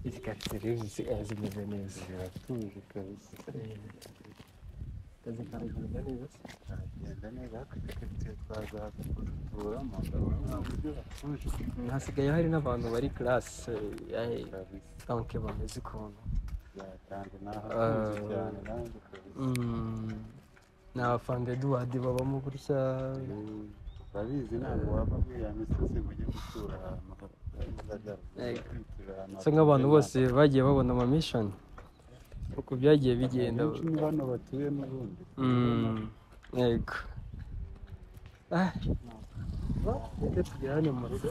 izi karitsiye rero zisigaye zimeze neza ziratuje kabisa akazi kawe kagenda neza kagenda neza karitsiye twazaza kuzituramo ndabona nta buryo hatuje hasigaye hari n'abantu bari classe donc bameze ukuntu kandi nahatuje cyane nanjye kabisa ni abafande Edouard babamo gutya urabizi ntabwo wava muri ya misozi ngo ujye gutura ahantu se nk'abantu bose bagiye babona ama mission uko byagiye bigenda benshi ni hano batuye n'ubundi yego reka tugere hano mu rugo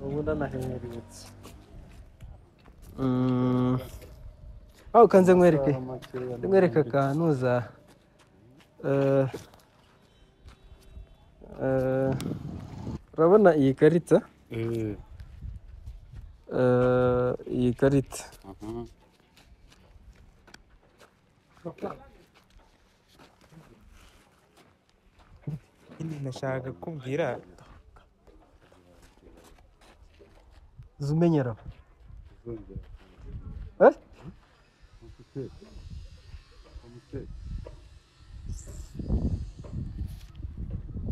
ubu ndanaherutse aho kanze nkwereke akantuza urabona iyi karita iyi karita nashaka kubwira zumenyera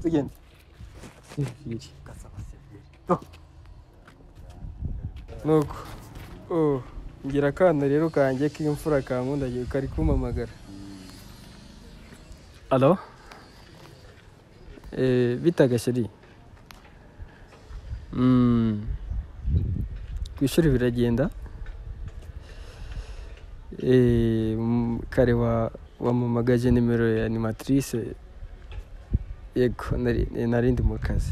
tugende nuko ngira akana rero kanjye k'imfura kankunda kari kumpamagara alo bitaga sheri ku ishuri biragenda kare wamamagaje nimero ya animatrice yego narindi mu kazi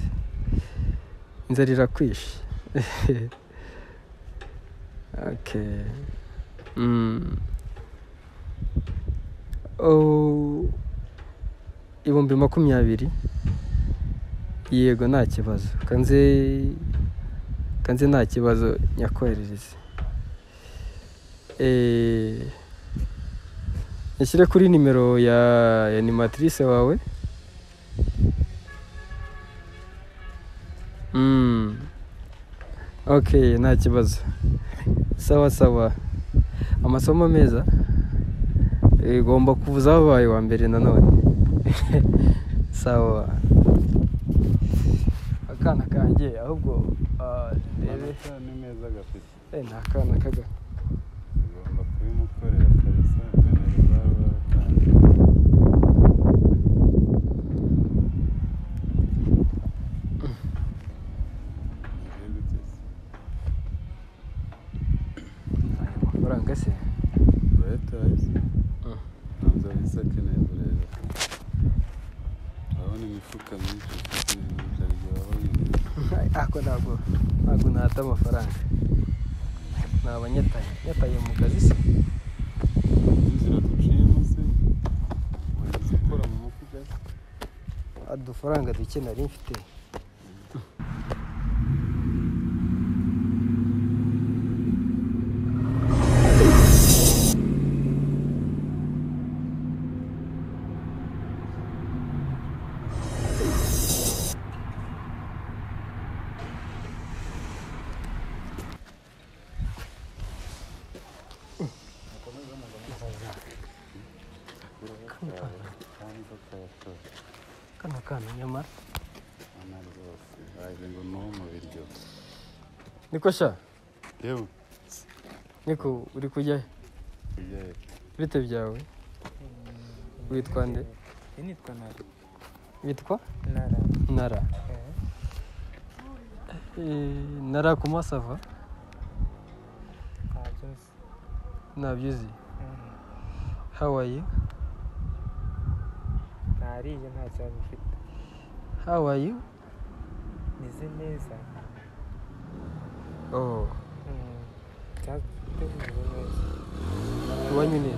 inzara irakwishe okay ibihumbi 20 yego nta kibazo kanze nta kibazo nyakwerereze nishyire kuri nimero ya animatrice wawe okay nta kibazo sawa amasomo meza igomba kuvuza wabaye wa mbere nanone sawa akana kanjye ahubwo ndebe ni meza gafite ni akana kaga ugomba kubimukorera kabisa kamera zaba kandi amafaranga se urayatazi ntabwo bisake neza rero urabona imifuka myinshi ufite ibintu ako ntabwo nahata amafaranga naba nyataye mu kazi se inzira duciyemo se wahise ukora mu mufuka udufaranga duke nari mfite kana nyamara rwose waje ngo ni uwo mu biryo niko sha yewe niko uri kujya kujyayo bite byawe witwa nde nitwa Nara witwa Nara Nara comment ça va ntabyo uzi how are you ntariye nta kibazo ufite how are you meze neza cyangwa ufite meze neza iwanyu ni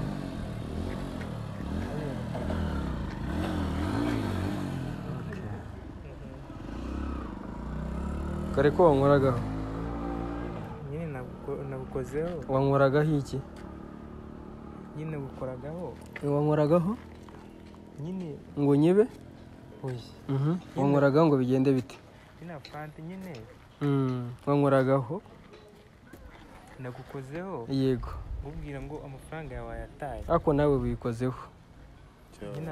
kare ko wankoragaho nyine nagukozeho wankoragaho iki nyine nagukoragaho wankoragaho nyine ngo nyibe oya wankoragaho ngo bigende bite nyine fante nyine wankoragaho nagukozeho yego nkubwira ngo amafaranga yawe wayataye ariko nawe wikozeho nyine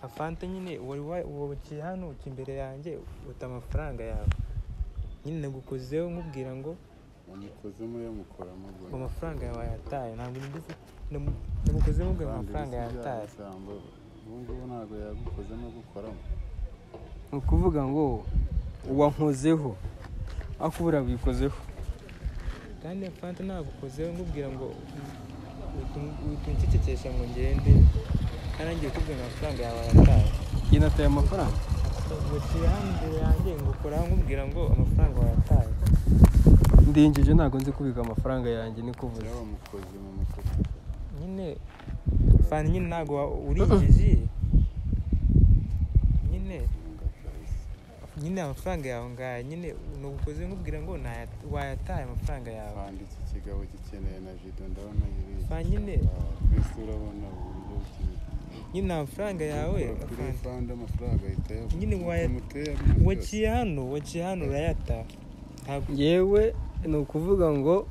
afante nyine wari waciye hano uca imbere yanjye uta amafaranga yawe nyine nagukozeho nkubwira ngo wamukozemo yamukoramo ngo amafaranga yawe wayataye ntabwo namukozemo ngo amafaranga yayataye ubu ngubu ntabwo yagukozemo gukoramo ni ukuvuga ngo wankozeho ariko ubura wikozeho kandi afante nagukozeho nkubwira ngo utuncecekesha ngo ngende kandi ngiye kubwira amafaranga yawe wayataye njye nataye amafaranga waciye hano imbere yanjye ngukoraho nkubwira ngo amafaranga wayataye ndinjije ntabwo nzi kubika amafaranga yanjye ni kuvuze wamukoze mu mufuka nyine fani nyine ntabwo urinjije nyine amafaranga yawe ngaya nyine nugukoze nkubwira ngo wayataye amafaranga yawe kandi iki kigabo gikeneye na jido ndabona yiri fani nyine twese urabona uburyo nyine amafaranga yawe kuri fandi amafaranga ahita nyine waciye hano urayata yewe ni ukuvuga ngo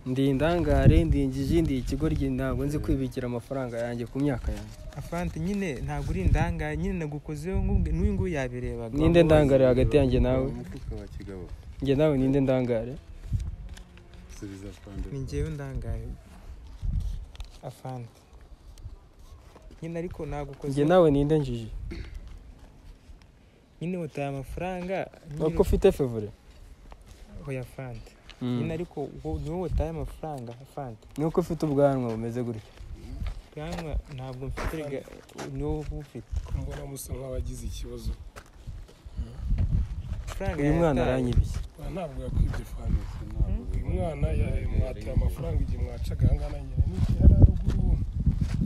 ndi indangare ndinjije ndi ikigoryi ntabwo nzi kwibikira amafaranga yanjye ku myaka yanjye afante nyine ntabwo uri indangare nyine nagukozeho n'uyu nguyu yabirebaga ninde ndangare hagati yanjye nawe umufuka wa kigabo njye nawe ninde ndangare subiza fandi ni njyewe ndangare afante nyine ariko nagukozeho njye nawe ninde njije nyine utaye amafaranga uko ufite favore hoya fante nyine ariko ni wowe utaye amafaranga fante nuko ufite ubwanwa bumeze gutya ubwanwa ntabwo mfite ni wowe ufite mbona musa nk'abagize ikibazo uyu mwana aranyibye ntabwo yakwibye fani uyu mwana mwataye amafaranga igihe mwacaga aha ngaha nyine n'iki yari haruguru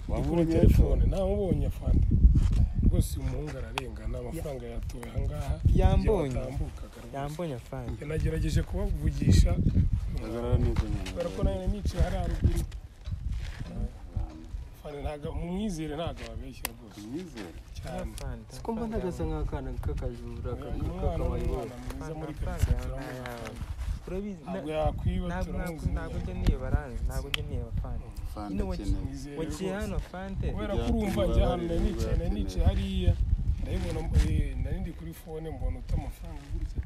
ni kuri telefone namubonye fani rwose uyu muhungu ararengana amafaranga yatuwe aha ngaha yambonye fani nagerageje kubavugisha agarara neza kubera ko nawe nicaye hari haruguru fani ntabwo mumwizere ntabwo wabeshya rwose umwizere cyane siko mba ntagasa nk'akana k'akajura umwana mwiza muri karitsiye ntabwo yakwiba turamuzi ntabwo njya niba fani fandi akeneye waciye hano fante kubera ko urumva njya hano nicaye hariya ndabibona nari ndi kuri fone mbona uta amafaranga gutya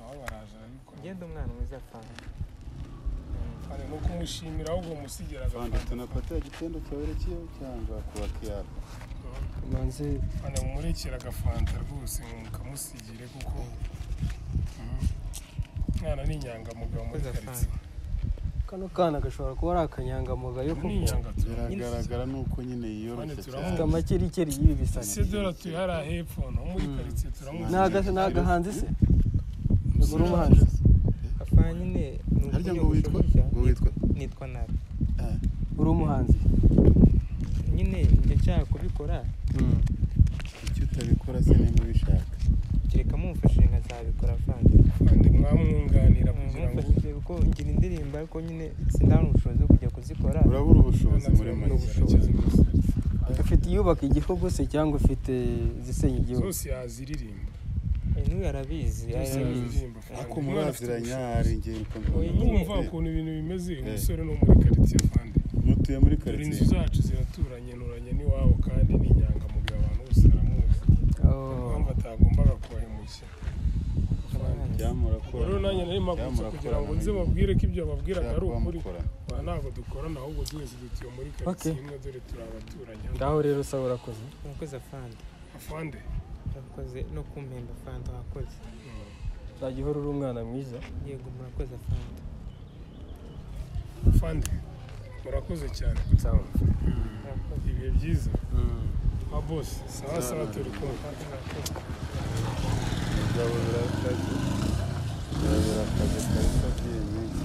aho baraje arabikora ngende umwana mwiza fani fani no kumushimira ahubwo musigira fandi tunapata igitendo cyawerekeyeho cyangwa kuba kiyaba manze fani mumurekera agafanta rwose mukamusigire kuko mwana ni inyangamugayo muri karitsiye kano kana gashobora kuba ari akanyangamugayo kuko biragaragara nuko nyine yiyoroshye cyane afite amakirikeri y'ibi bisani ese dore tuye hariya hepfo no muri karitsiye turamuzi ni agahanzi se uri umuhanzi afana nyine harya ngo witwa nitwa Nara uri umuhanzi nyine njye nshaka kubikora icyo utabikora se nimba ubishaka kereka mumfashe nkazabikora fandi mwamwunganira kugira ngo kuko ngira indirimbo ariko nyine sindabona ubushobozi bwo kujya kuzikora urabura ubushobozi muri make ufite iyubaka igihugu se cyangwa ufite izisenya igihugu zose yaziririmba n'uyu arabizi ariko muraziranya hari ingero numva ukuntu ibintu bimeze umusore no muri karitsiye fandi mutuye muri dore karitsiye inzu zacu ziraturanye nuranye n'iwabo kandi ni inyangamugayo abantu bose baramuzi mpamvu atagombaga kubahemukira rero nanjye nari mpagurutse kugira ngo nze babwire ko ibyo babwiraga ari ukuri ntabwo dukorana ahubwo twese dutuye muri karitsiye imwe dore turi abaturanyi ngaho rero usaba urakoze afande urakoze no kumpemba fanta wakoze uzajya uhora uri umwana mwiza yego murakoze fanta fande murakoze cyane ibihe byiza boss sawa turi kumwe birakaze kabisa by'iyi minsi